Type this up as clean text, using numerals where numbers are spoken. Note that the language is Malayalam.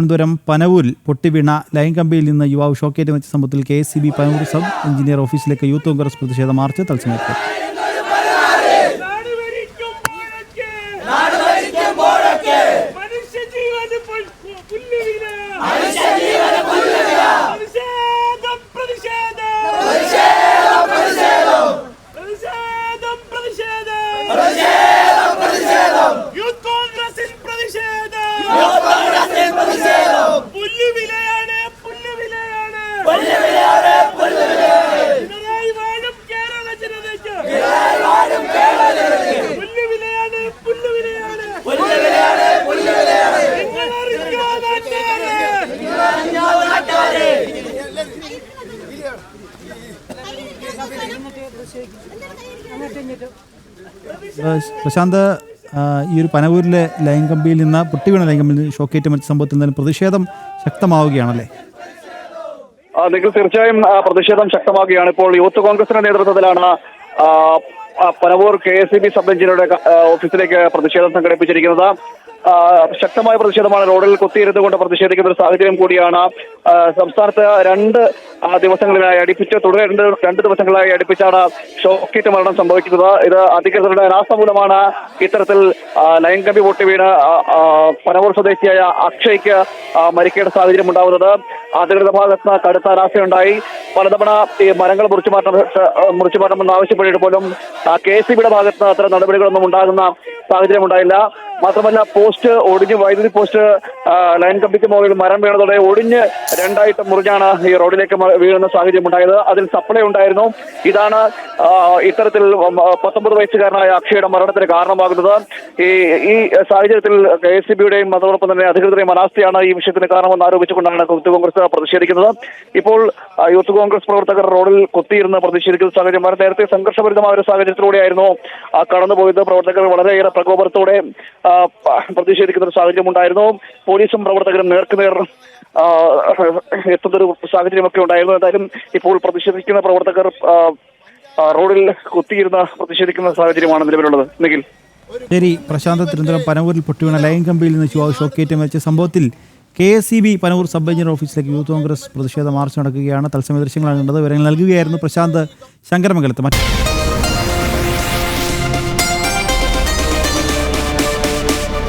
തിരുവനന്തപുരം പനവൂരിൽ പൊട്ടിവീണ ലൈൻ കമ്പിയിൽ നിന്ന് യുവാവ് ഷോക്കേറ്റ് വെച്ച സംഭവത്തിൽ KSEB പനവൂർ സബ് എഞ്ചിനീയർ ഓഫീസിലേക്ക് യൂത്ത് കോൺഗ്രസ് പ്രതിഷേധ മാർച്ച് തത്സമയത്ത്. പ്രശാന്ത്, ഈ ഒരു പനവൂരിലെ ലൈൻ കമ്പിയിൽ നിന്ന് പൊട്ടിവീണ ലൈൻ കമ്പിയിൽ നിന്ന് ഷോക്കേറ്റ് മറ്റു സംഭവത്തിൽ നിന്ന് പ്രതിഷേധം ശക്തമാവുകയാണല്ലേ? നിങ്ങൾ തീർച്ചയായും പ്രതിഷേധം ശക്തമാവുകയാണ്. ഇപ്പോൾ യൂത്ത് കോൺഗ്രസിന്റെ നേതൃത്വത്തിലാണ് പനവൂർ KSEB സബ് എഞ്ചിനീയറുടെ ഓഫീസിലേക്ക് പ്രതിഷേധം സംഘടിപ്പിച്ചിരിക്കുന്നത്. ശക്തമായ പ്രതിഷേധമാണ്. റോഡിൽ കുത്തിയിരുന്നുകൊണ്ട് പ്രതിഷേധിക്കുന്ന ഒരു സാഹചര്യം കൂടിയാണ്. സംസ്ഥാനത്ത് രണ്ട് ദിവസങ്ങളിലായി രണ്ട് ദിവസങ്ങളായി അടുപ്പിച്ചാണ് ഷോക്കേറ്റ് മരണം സംഭവിക്കുന്നത്. ഇത് അധികൃതരുടെ അനാസ്ഥ മൂലമാണ് ഇത്തരത്തിൽ ലൈൻ കമ്പി പൊട്ടി വീണ് പനവൂർ സ്വദേശിയായ അക്ഷയ്ക്ക് മരിക്കേണ്ട സാഹചര്യം ഉണ്ടാവുന്നത്. അധികൃതരുടെ ഭാഗത്ത് നിന്ന് കടുത്ത അനാസ്ഥയുണ്ടായി. പലതവണ ഈ മരങ്ങൾ മുറിച്ചു മാറ്റണമെന്ന് ആവശ്യപ്പെട്ടിട്ട് പോലും KSEBയുടെ ഭാഗത്ത് നിന്ന് അത്തരം നടപടികളൊന്നും ഉണ്ടാകുന്ന സാഹചര്യം ഉണ്ടായില്ല. മാത്രമല്ല, വൈദ്യുതി പോസ്റ്റ് ലൈൻ കമ്പിക്ക് മുകളിൽ മരം വീണതോടെ ഒടിഞ്ഞ് രണ്ടായിട്ട് മുറിഞ്ഞാണ് ഈ റോഡിലേക്ക് വീഴുന്ന സാഹചര്യം ഉണ്ടായത്. അതിൽ സപ്ലൈ ഉണ്ടായിരുന്നു. ഇതാണ് ഇത്തരത്തിൽ 19 വയസ്സുകാരനായ അക്ഷയുടെ മരണത്തിന് കാരണമാകുന്നത്. ഈ സാഹചര്യത്തിൽ KSEBയുടെയും അതോടൊപ്പം തന്നെ അധികൃതരെയും അനാസ്ഥയാണ് ഈ വിഷയത്തിന് കാരണമെന്ന് ആരോപിച്ചുകൊണ്ടാണ് യൂത്ത് കോൺഗ്രസ് പ്രതിഷേധിക്കുന്നത്. ഇപ്പോൾ യൂത്ത് കോൺഗ്രസ് പ്രവർത്തകർ റോഡിൽ കുത്തിയിരുന്ന് പ്രതിഷേധിക്കുന്ന സാഹചര്യം നേരത്തെ സംഘർഷഭരിതമായ ഒരു സാഹചര്യത്തിലൂടെയായിരുന്നു കടന്നുപോയത്. പ്രവർത്തകർ വളരെയേറെ പ്രകോപനത്തോടെ പ്രതിഷേധിക്കുന്ന ഒരു സാഹചര്യം ഉണ്ടായിരുന്നു. പോലീസും പ്രവർത്തകരും നേർക്കുനേർ എത്തുന്നൊരു സാഹചര്യമൊക്കെ ഉണ്ടായിരുന്നു. എന്തായാലും ഇപ്പോൾ പ്രതിഷേധിക്കുന്ന പ്രവർത്തകർ റോഡിൽ കുത്തിയിരുന്ന് പ്രതിഷേധിക്കുന്ന സാഹചര്യമാണ് നിലവിലുള്ളത്. നിഖിൽ. ശരി പ്രശാന്ത്, തിരുവനന്തപുരം പനവൂരിൽ പൊട്ടിവീണ ലൈൻ കമ്പിയിൽ നിന്ന് ഷോക്കേറ്റ് വെച്ച സംഭവത്തിൽ KSEB പനവൂർ സബ് എഞ്ചിനീയർ ഓഫീസിലേക്ക് യൂത്ത് കോൺഗ്രസ് പ്രതിഷേധ മാർച്ച് നടക്കുകയാണ്. തത്സമയ ദൃശ്യങ്ങളാണ് കണ്ടത്. വിവരങ്ങൾ നൽകുകയായിരുന്നു പ്രശാന്ത് ശങ്കരമംഗലത്ത്.